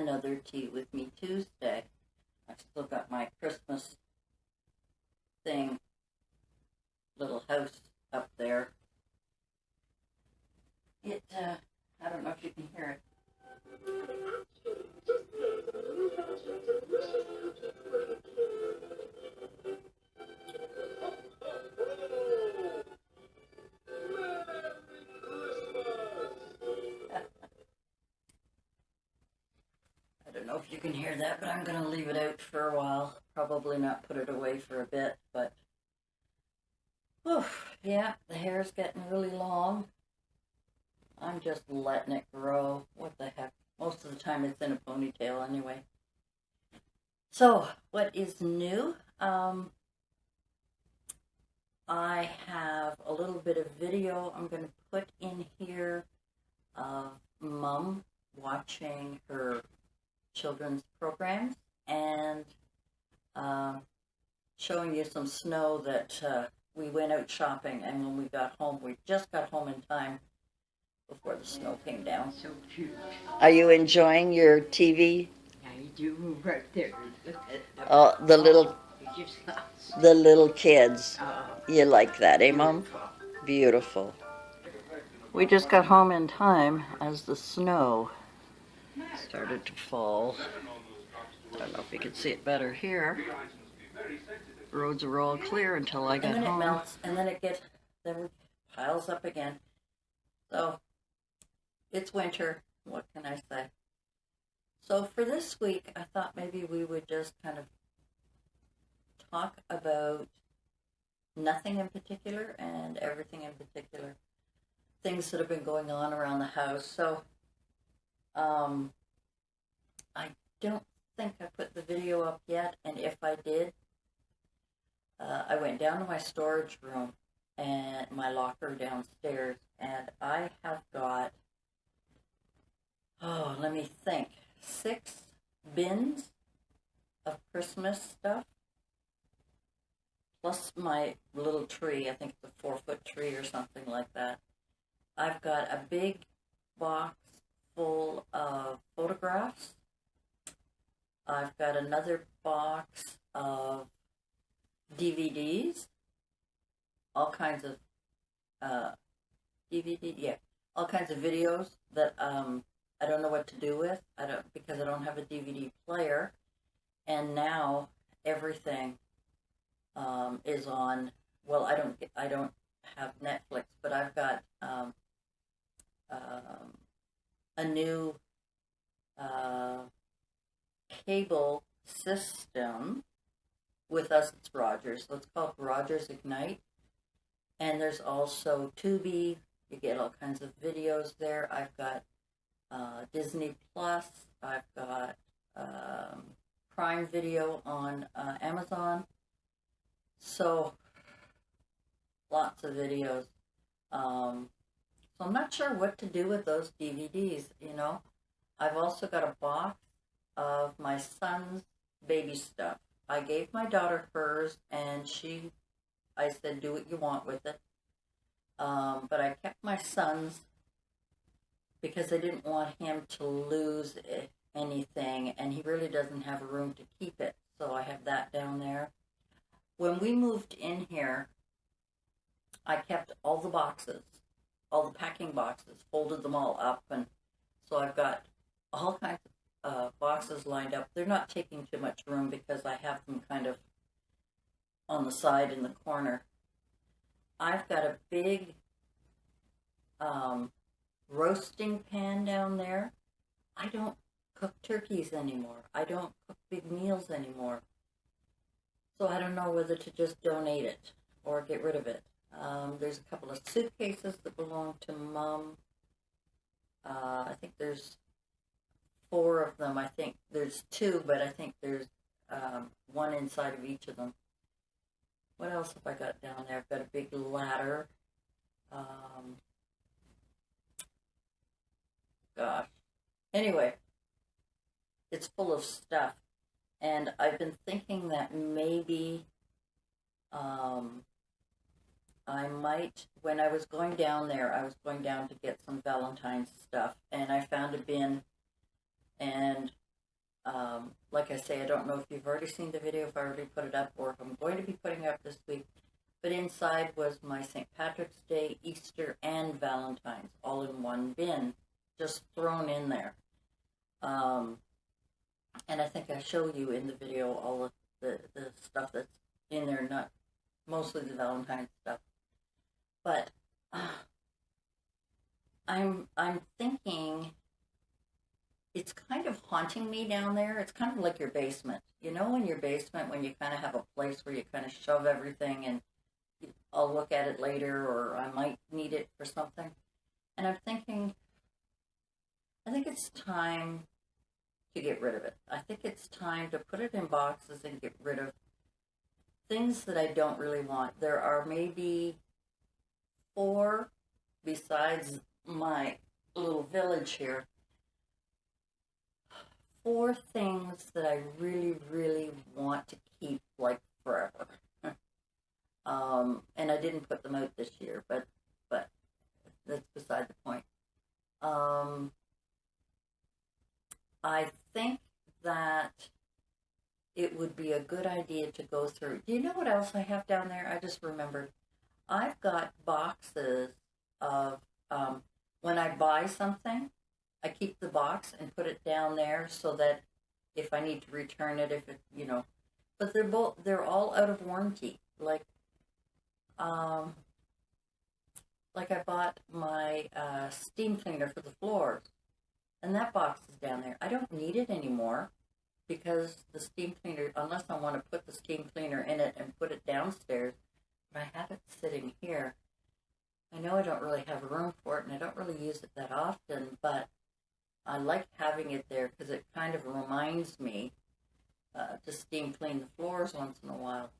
another Tea With Me Tuesday. I've still got my Christmas thing, little house up there. I don't know if you can hear it. I don't know if you can hear that, but I'm going to leave it out for a while. Probably not put it away for a bit, but yeah, the hair's getting really long. I'm just letting it grow. What the heck? Most of the time it's in a ponytail anyway. So, what is new? I have a little bit of video I'm going to put in here of Mom watching her children's programs and showing you some snow that we went out shopping, and when we got home, we just got home in time before the snow came down. So cute. Are you enjoying your TV? I do, right there. Oh, the little kids. You like that, eh, Mom? Beautiful. We just got home in time as the snow started to fall. I don't know if you can see it better here. Roads are all clear until I got home. And then it melts, and then it piles up again. So, it's winter. What can I say? So for this week, I thought maybe we would just kind of talk about nothing in particular and everything in particular. Things that have been going on around the house. So, I don't think I put the video up yet, and if I did, I went down to my storage room and my locker downstairs, and I have got, let me think, 6 bins of Christmas stuff, plus my little tree. I think it's a 4-foot tree or something like that. I've got a big box full of photographs. I've got another box of DVDs, all kinds of all kinds of videos that I don't know what to do with. Because I don't have a DVD player, and now everything is on. Well, I don't have Netflix, but I've got a new cable system. With us, it's Rogers. So it's called Rogers Ignite. And there's also Tubi. You get all kinds of videos there. I've got Disney Plus. I've got Prime Video on Amazon. So, lots of videos. So I'm not sure what to do with those DVDs, you know. I've also got a box of my son's baby stuff. I gave my daughter hers, and I said, do what you want with it. But I kept my son's because I didn't want him to lose anything, and he really doesn't have a room to keep it. So I have that down there. When we moved in here, I kept all the boxes, all the packing boxes, folded them all up, and so I've got all kinds of boxes lined up. They're not taking too much room because I have them kind of on the side in the corner. I've got a big roasting pan down there. I don't cook turkeys anymore. I don't cook big meals anymore. So I don't know whether to just donate it or get rid of it. There's a couple of suitcases that belong to Mom. I think there's 4 of them. I think there's 2, but I think there's 1 inside of each of them. What else have I got down there? I've got a big ladder. Gosh. Anyway, it's full of stuff. And I've been thinking that maybe I might, when I was going down there, I was going down to get some Valentine's stuff, and I found a bin, and Like I say, I don't know if you've already seen the video, if I already put it up, or if I'm going to be putting it up this week. But inside was my St. Patrick's Day, Easter, and Valentine's all in one bin, just thrown in there. And I think I show you in the video all of the stuff that's in there, not mostly the Valentine's stuff. But I'm thinking it's kind of haunting me down there. It's kind of like your basement. You know, in your basement when you kind of have a place where you kind of shove everything and I'll look at it later, or I might need it for something. And I'm thinking, I think it's time to get rid of it. I think it's time to put it in boxes and get rid of things that I don't really want. There are maybe 4, besides my little village here, 4 things that I really, really want to keep like forever. And I didn't put them out this year, but that's beside the point. I think that it would be a good idea to go through. Do you know what else I have down there? I just remembered. I've got boxes of, when I buy something, I keep the box and put it down there so that if I need to return it, if it, you know, but they're all out of warranty. Like I bought my steam cleaner for the floors, and that box is down there. I don't need it anymore because the steam cleaner, unless I want to put the steam cleaner in it and put it downstairs, but I have it sitting here. I know I don't really have room for it, and I don't really use it that often, but I like having it there because it kind of reminds me to steam clean the floors once in a while.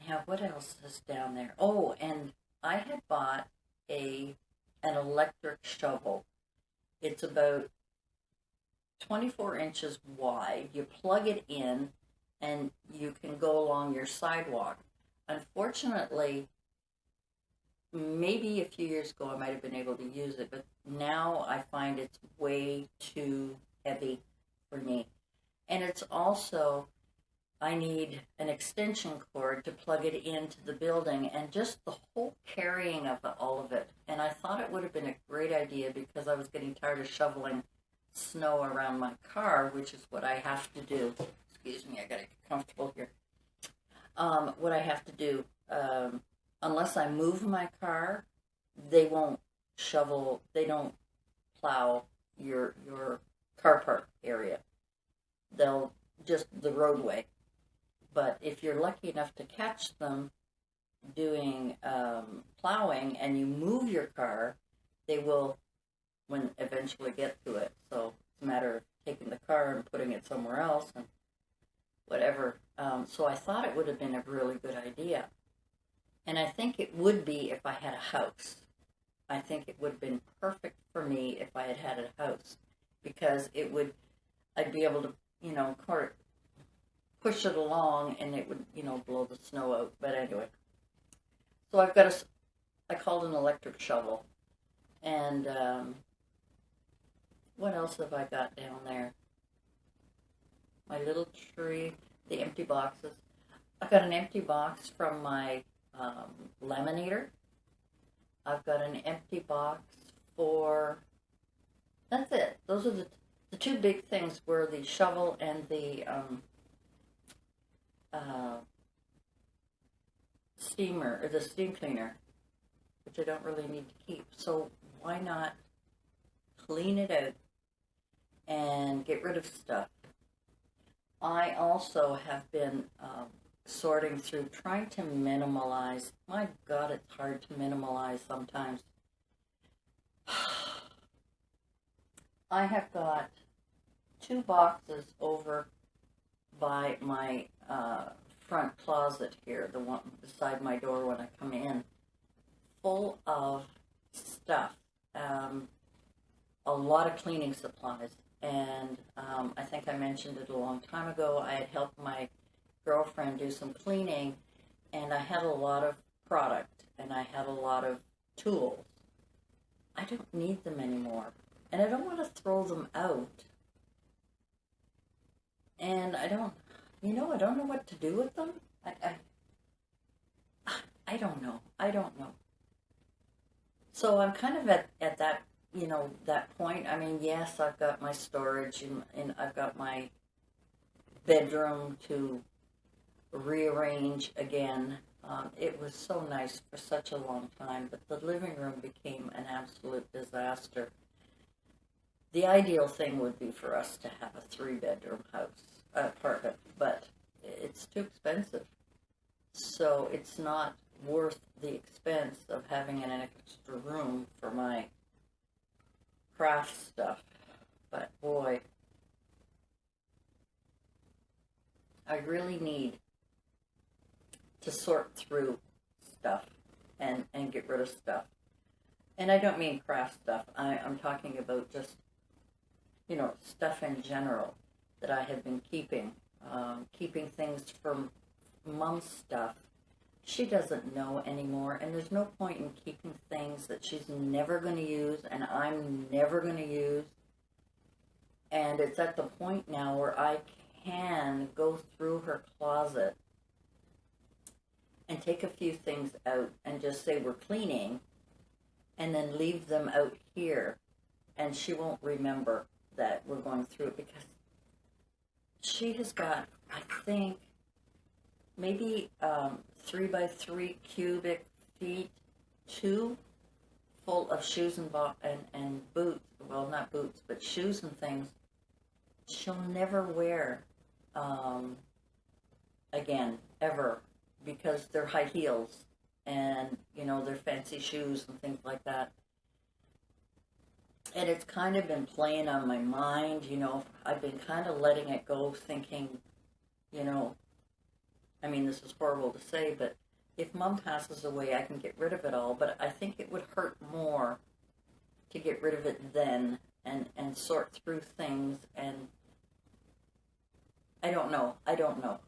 Now, what else is down there? Oh, and I had bought an electric shovel. It's about 24 inches wide. You plug it in, and you can go along your sidewalk. Unfortunately, maybe a few years ago I might have been able to use it, but now I find it's way too heavy for me. And it's also, I need an extension cord to plug it into the building, and just the whole carrying of all of it. And I thought it would have been a great idea because I was getting tired of shoveling snow around my car, which is what I have to do. Excuse me, I gotta get comfortable here. What I have to do, unless I move my car, they won't shovel, they don't plow your car park area. They'll just the roadway. But if you're lucky enough to catch them doing plowing and you move your car, they will eventually get to it. So it's a matter of taking the car and putting it somewhere else and whatever. So I thought it would have been a really good idea. And I think it would be if I had a house. I think it would have been perfect for me if I had had a house, because I'd be able to, push it along and it would, blow the snow out. But anyway, so I've got I called an electric shovel. And what else have I got down there? My little tree, the empty boxes. I've got an empty box from my laminator. I've got an empty box for, that's it. Those are the 2 big things were the shovel and the steamer, or the steam cleaner, which I don't really need to keep. So why not clean it out and get rid of stuff? I also have been sorting through, trying to minimalize. My God, it's hard to minimalize sometimes. I have got 2 boxes over by my front closet here, the one beside my door when I come in, full of stuff, a lot of cleaning supplies. And I think I mentioned it a long time ago. I had helped my girlfriend do some cleaning, and I had a lot of product, and I had a lot of tools. I don't need them anymore, and I don't want to throw them out. and I don't, I don't know what to do with them. I don't know. I don't know. So I'm kind of at that, that point. I mean, yes, I've got my storage and I've got my bedroom to rearrange again. It was so nice for such a long time, but the living room became an absolute disaster. The ideal thing would be for us to have a three-bedroom apartment, but it's too expensive. So it's not worth the expense of having an extra room for my craft stuff. But boy, I really need to sort through stuff and get rid of stuff. And I don't mean craft stuff. I'm talking about just, stuff in general that I have been keeping things from Mom's stuff. She doesn't know anymore, and there's no point in keeping things that she's never going to use and I'm never going to use. And it's at the point now where I can go through her closet and take a few things out and just say we're cleaning and then leave them out here, and she won't remember that we're going through it because she has got, I think, maybe 3 by 3 cubic feet, 2 full of shoes and boots. Well, not boots, but shoes and things she'll never wear again, ever, because they're high heels and, they're fancy shoes and things like that. And it's kind of been playing on my mind, I've been kind of letting it go, thinking, I mean, this is horrible to say, but if Mom passes away, I can get rid of it all. But I think it would hurt more to get rid of it then and sort through things. And I don't know.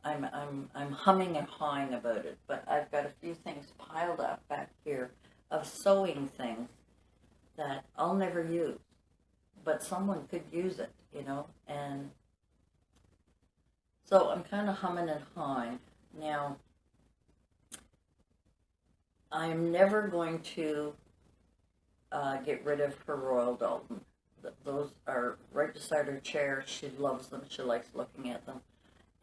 I'm humming and hawing about it. But I've got a few things piled up back here of sewing things that I'll never use, but someone could use it, and so I'm kind of humming and hawing. Now, I'm never going to get rid of her Royal Dalton. Those are right beside her chair. She loves them. She likes looking at them.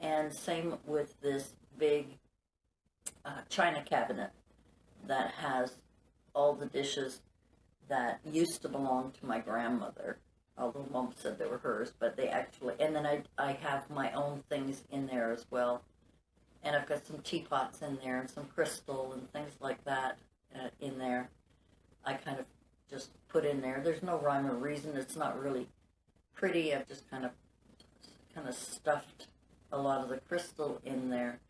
And same with this big china cabinet that has all the dishes that used to belong to my grandmother, although Mom said they were hers, but they actually, and then I have my own things in there as well. And I've got some teapots in there and some crystal and things like that in there. I kind of just put in there. There's no rhyme or reason. It's not really pretty. I've just kind of stuffed a lot of the crystal in there.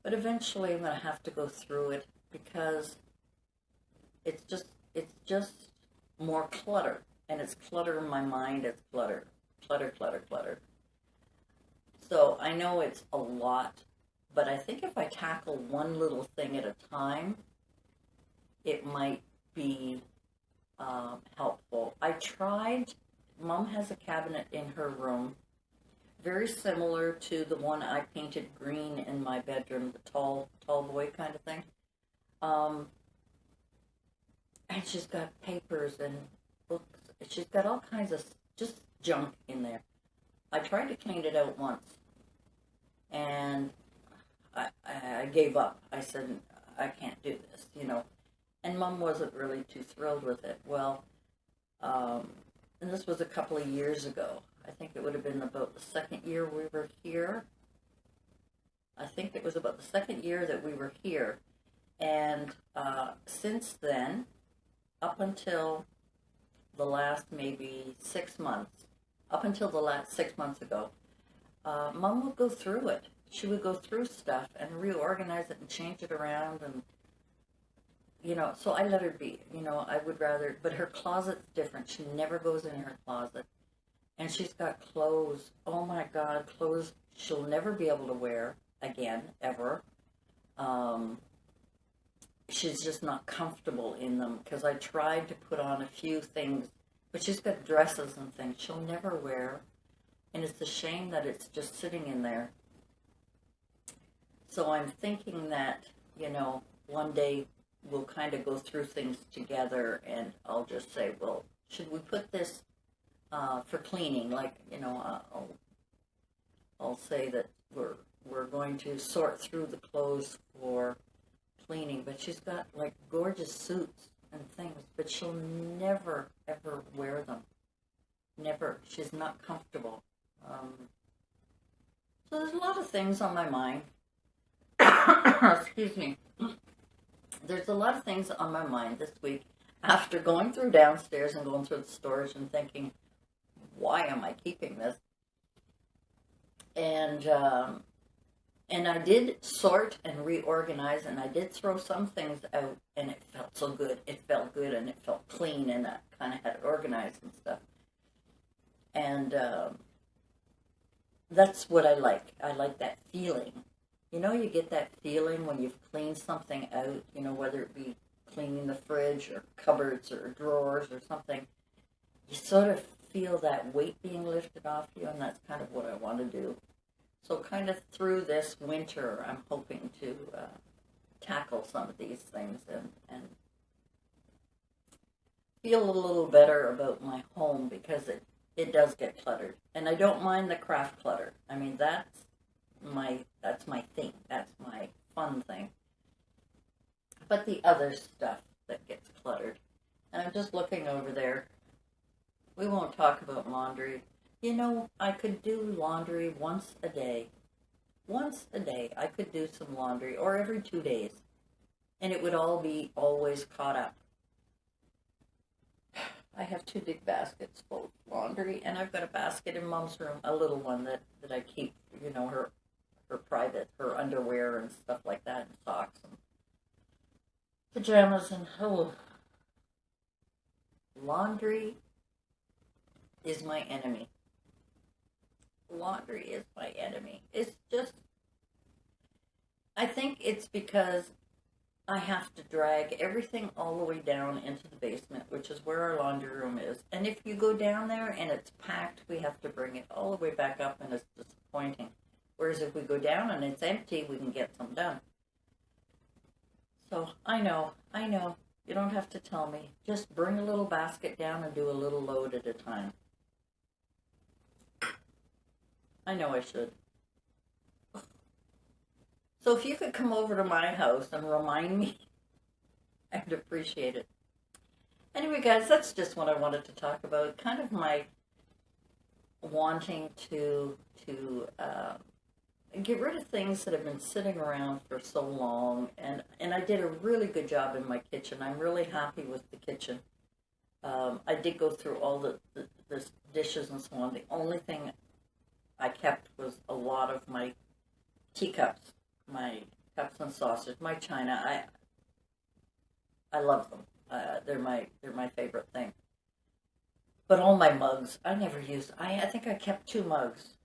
But eventually I'm going to have to go through it because it's just more clutter. And it's clutter in my mind. It's clutter. Clutter, clutter, clutter. So I know it's a lot, but I think if I tackle one little thing at a time, it might be helpful. I tried, Mom has a cabinet in her room, very similar to the one I painted green in my bedroom, the tall boy kind of thing. And she's got papers and books. She's got all kinds of just junk in there. I tried to clean it out once, and I gave up. I said, I can't do this, And Mom wasn't really too thrilled with it. Well, and this was a couple of years ago. I think it would have been about the second year we were here. I think it was about the second year that we were here. And since then, up until the last maybe 6 months, up until the last 6 months ago, Mom would go through it. She would go through stuff and reorganize it and change it around, and so I let her be. I would rather, but her closet's different. She never goes in her closet. And she's got clothes, oh my God, clothes she'll never be able to wear again, ever. She's just not comfortable in them, because I tried to put on a few things, but she's got dresses and things she'll never wear. And it's a shame that it's just sitting in there. So I'm thinking that, one day we'll kind of go through things together, and I'll just say, well, should we put this for cleaning? Like, I'll say that we're going to sort through the clothes for cleaning, but she's got like gorgeous suits and things, but she'll never ever wear them. Never. She's not comfortable. So there's a lot of things on my mind. Excuse me. There's a lot of things on my mind this week after going through downstairs and going through the storage and thinking, why am I keeping this? And I did sort and reorganize, and I did throw some things out, and it felt so good. It felt good, and it felt clean, and I kind of had it organized and stuff. And that's what I like. I like that feeling. You get that feeling when you've cleaned something out, whether it be cleaning the fridge or cupboards or drawers or something. You sort of feel that weight being lifted off you, and that's kind of what I want to do. So kind of through this winter, I'm hoping to tackle some of these things and feel a little better about my home, because it does get cluttered. And I don't mind the craft clutter. I mean, that's my thing. That's my fun thing. But the other stuff that gets cluttered. And I'm just looking over there. We won't talk about laundry. I could do laundry once a day. Once a day, I could do some laundry, or every 2 days. And it would all be always caught up. I have 2 big baskets full of laundry, and I've got a basket in Mom's room, a little one that I keep, her private, her underwear and stuff like that, and socks and pajamas, and laundry is my enemy. Laundry is my enemy. It's just, I think it's because I have to drag everything all the way down into the basement, which is where our laundry room is. And if you go down there and it's packed, we have to bring it all the way back up, and it's disappointing. Whereas if we go down and it's empty, we can get some done. So I know. You don't have to tell me. Just bring a little basket down and do a little load at a time. I know I should. So if you could come over to my house and remind me, I'd appreciate it. Anyway, guys, that's just what I wanted to talk about. Kind of my wanting to get rid of things that have been sitting around for so long. And I did a really good job in my kitchen. I'm really happy with the kitchen. I did go through all the dishes and so on. The only thing I kept was a lot of my teacups, my cups and saucers, my china. I love them. They're my favorite thing. But all my mugs, I never used. I think I kept 2 mugs.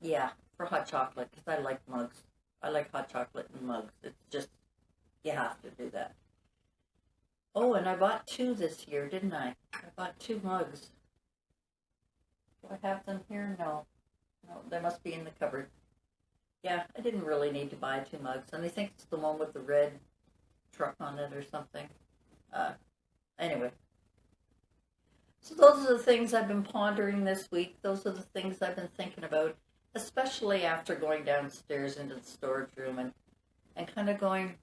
Yeah, for hot chocolate, because I like mugs. I like hot chocolate in mugs. It's just, you have to do that. Oh, and I bought 2 this year, didn't I? I bought 2 mugs. Do I have them here? No, they must be in the cupboard. Yeah, I didn't really need to buy 2 mugs. And I think it's the one with the red truck on it or something. Anyway. So those are the things I've been pondering this week. Those are the things I've been thinking about, especially after going downstairs into the storage room and kind of going,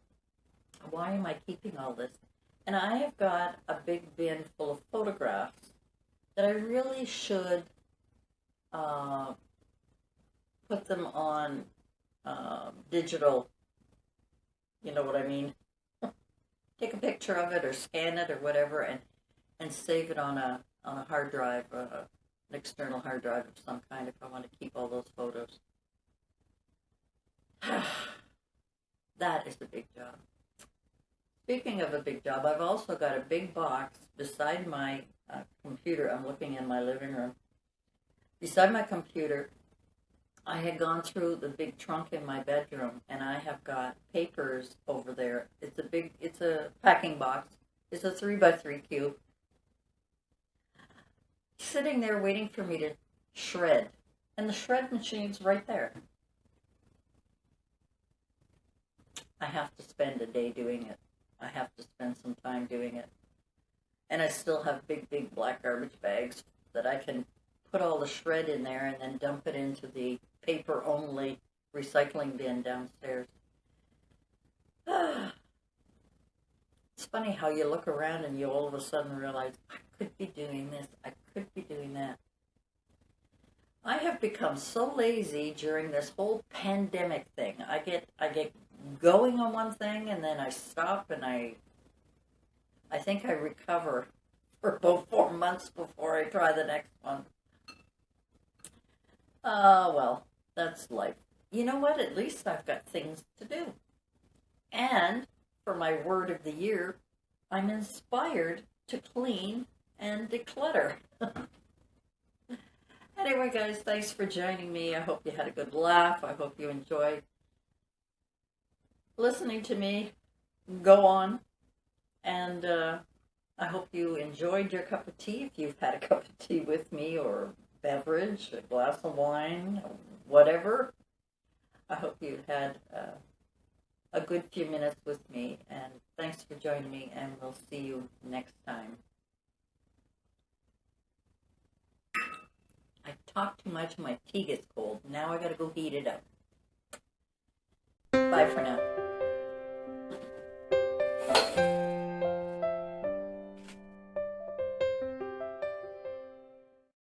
why am I keeping all this? And I have got a big bin full of photographs that I really should put them on digital, you know what I mean? Take a picture of it or scan it or whatever and save it on a hard drive, an external hard drive of some kind if I want to keep all those photos. That is a big job. Speaking of a big job, I've also got a big box beside my computer. I'm looking in my living room. Beside my computer, I had gone through the big trunk in my bedroom, and I have got papers over there. It's a packing box. It's a 3x3 cube. sitting there waiting for me to shred. And the shred machine's right there. I have to spend a day doing it. I have to spend some time doing it. And I still have big, big black garbage bags that I can put all the shred in there and then dump it into the paper-only recycling bin downstairs. It's funny how you look around and you all of a sudden realize, I could be doing this, I could be doing that. I have become so lazy during this whole pandemic thing. I get going on one thing and then I stop and I think I recover for about 4 months before I try the next one. Well, that's life. You know what? At least I've got things to do. And for my word of the year, I'm inspired to clean and declutter. Anyway, guys, thanks for joining me. I hope you had a good laugh. I hope you enjoyed listening to me go on. And I hope you enjoyed your cup of tea, if you've had a cup of tea with me, or beverage, a glass of wine, whatever. I hope you had a good few minutes with me, and thanks for joining me, and we'll see you next time. I talk too much, my tea gets cold. Now I gotta go heat it up. Bye for now.